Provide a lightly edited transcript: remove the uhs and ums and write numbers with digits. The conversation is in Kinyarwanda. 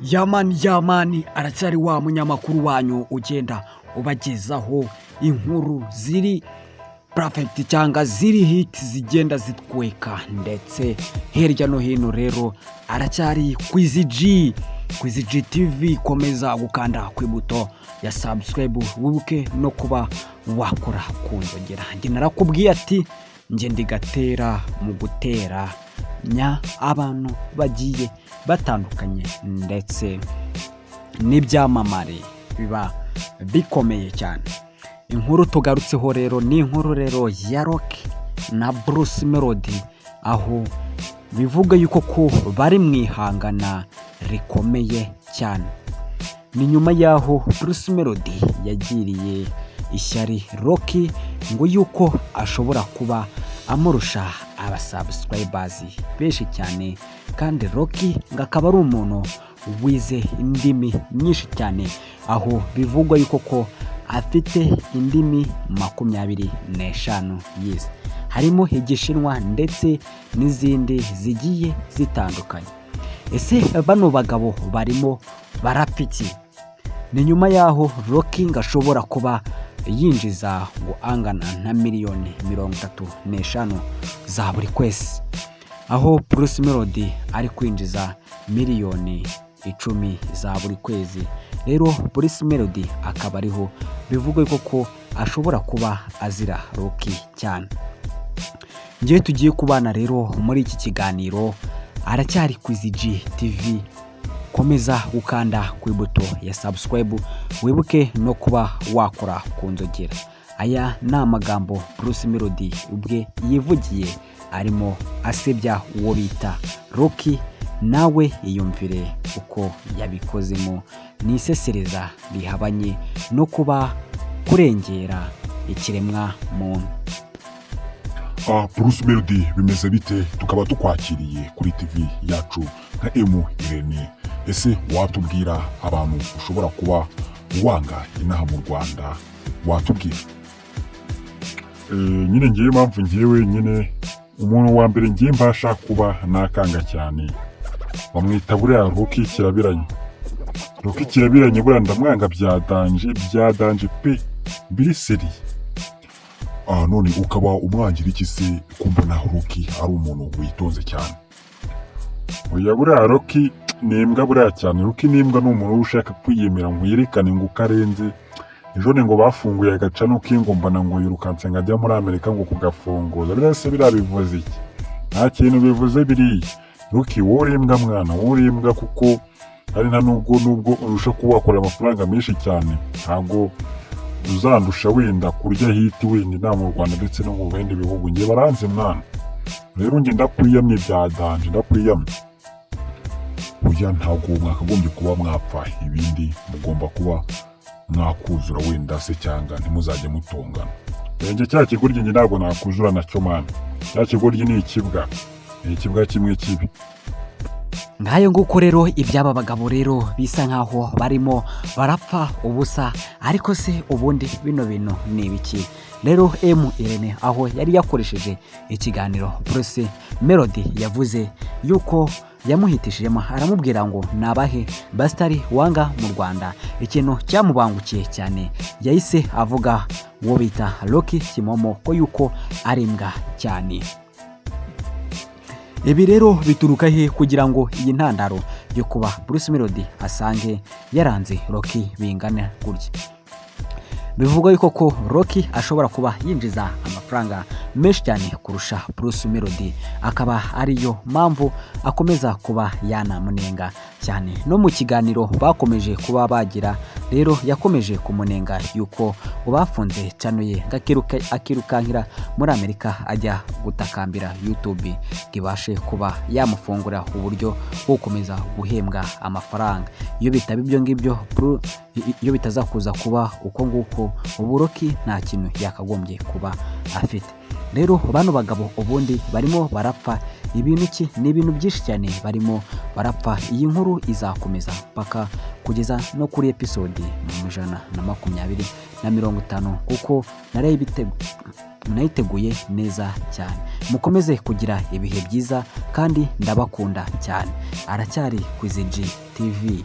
Yamani aracyari wa munyamakuru wanyu ugenda ubagezaho inkuru ziri perfect cyangwa ziri hit zigenda zitweka ndetse hirya no hino. Rero aracyari Kwica TV. Komeza gukanda ku ibuto ya subscribe, wibuke no kuba wakora kunzogera. Nge narakubwiye ati nge ndigatera mu gutera abantu bagiye batandukanye ndetse n'ibyamamare biba bikomeye cyane. Inkuru tugarutseho rero ni inkuru rero ya Rocky na Bruce Melody, aho bivuga yuko ko bari mwihangana rikomeye cyane. Ni nyuma yaho Bruce Melody yagiriye ishyari Rocky ngo yuko ashobora kuba amurusha abasubscribers benshi cyane, kandi Rocky ngakaba ari umuntu wize indimi nyinshi cyane, aho bivugwa yuko ko afite indimi 25 yize, harimo Igishinwa ndetse n'izindi zigiye zitandukanye. Ese bano bagabo barimo barapiki? Ni nyuma yaho Rocky ngashobora kuba yinjiza ngo angana na miliyoni 35 za buri kwezi, aho Bruce Melody ari kwinjiza miliyoni 10 za buri kwezi. Rero Bruce Melody akaba ariho bivuga ko ashobora kuba azira Rocky cyane. Ngiye tugiye kubana rero muri iki kiganiro, aracyari Kwica TV. Komeza gukanda ku ibuto ya subscribe, wibuke no kuba wakora kunzogera. Aya ni amagambo Bruce Melody ubwe yivugiye arimo asebya uwo bita Rocky, nawe iyumvire uko yabikozemo. Ni isesereza rihabanye no kuba kurengera ikiremwa muntu. Bruce Melody bimeze bite? Tukaba tukwakiriye kuri TV yacu nka Umwe. Ese watubwira abantu ushobora kuba wanga inaha mu Rwanda, watubwira? Nyine ngiye mpamvu ngiyewe nyine umuntu wa mbere ngiye mbasha kuba nakanga cyane bamwita buriya Rocky kirabiranye. Rocky kirabiranye buriya ndamwanga byadanje pe biri seri. None ukaba umwangira iki se kumbona Rocky ari umuntu witonze cyane? Oya buriya Rocky n'imbwa buriya cyane. Rocky n'imbwa ni umuntu ushaka kwiyemera ngo yerekane ngo karenze. Ejo ngo bafunguye agaca nuko ngo mbana ngo yirukanse ngajya muri Amerika ngo kugafunguza. Birase birabivuze iki? Nta kintu bivuze biriya. Rocky wowe imbwa mwana, wowe imbwa, kuko ari nta nubwo urusha kuba wakora amafaranga menshi cyane, ntago uzandusha wenda kurya hiti wenda nta mu Rwanda ndetse no mu bindi bihugu. Ngiye baranze mwana. Rero nge ndakwiyamye byadanje, ndakwiyamye. Oya ntago mwakagombye kuba mwapfa, ibindi mugomba kuba mwakuzura wenda se cyangwa ntimuzajye mutongana. Nge cya kigoryi nge ntago nakuzura nacyo mana. Cya kigoryi ni ikibwa. Ni ikibwa kimwe kibi. Ngayo nguko rero ibyaba bagabo rero bisa nkaho barimo barapfa ubusa. Ariko se ubundi bino bintu ni ibiki? Rero Irene aho yari yakoresheje ikiganiro Bruce Melody yavuze yuko yamuhitishijemo, aramubwira ngo nabahe bastari wanga mu Rwanda. Ikintu cyamubangukiye cyane, yahise avuga uwo bita Rocky Kimomo ko yuko ari imbwa cyane. Ibi rero bituruka he kugira ngo iyi ntandaro yo kuba Bruce Melody asange yaranze Rocky bingana gutya? Bivugwa yuko ko Rocky ashobora kuba yinjiza amafaranga menshi cyane kurusha Bruce Melody, akaba ariyo mpamvu akomeza kuba yanamunenga cyane. No mu kiganiro bakomeje kuba bagira rero yakomeje kumunenga yuko bafunze channel ye akirukankira muri Amerika ajya gutakambira YouTube kibashe kuba yamufungura uburyo bwo gukomeza guhembwa amafaranga. Iyo bitaba ibyo ngibyo, iyo bitazakuza kuba uko nguko, ubu Rocky nta kintu yakagombye kuba afite. Rero bano bagabo ubundi barimo barapfa ibintu ni ibintu byinshi cyane barimo barapfa. Iyi nkuru izakomeza paka kugeza no kuri episode 150, kuko munayiteguye neza cyane. Mukomeze kugira ibihe byiza kandi ndabakunda cyane. Aracyari Kwiza TV.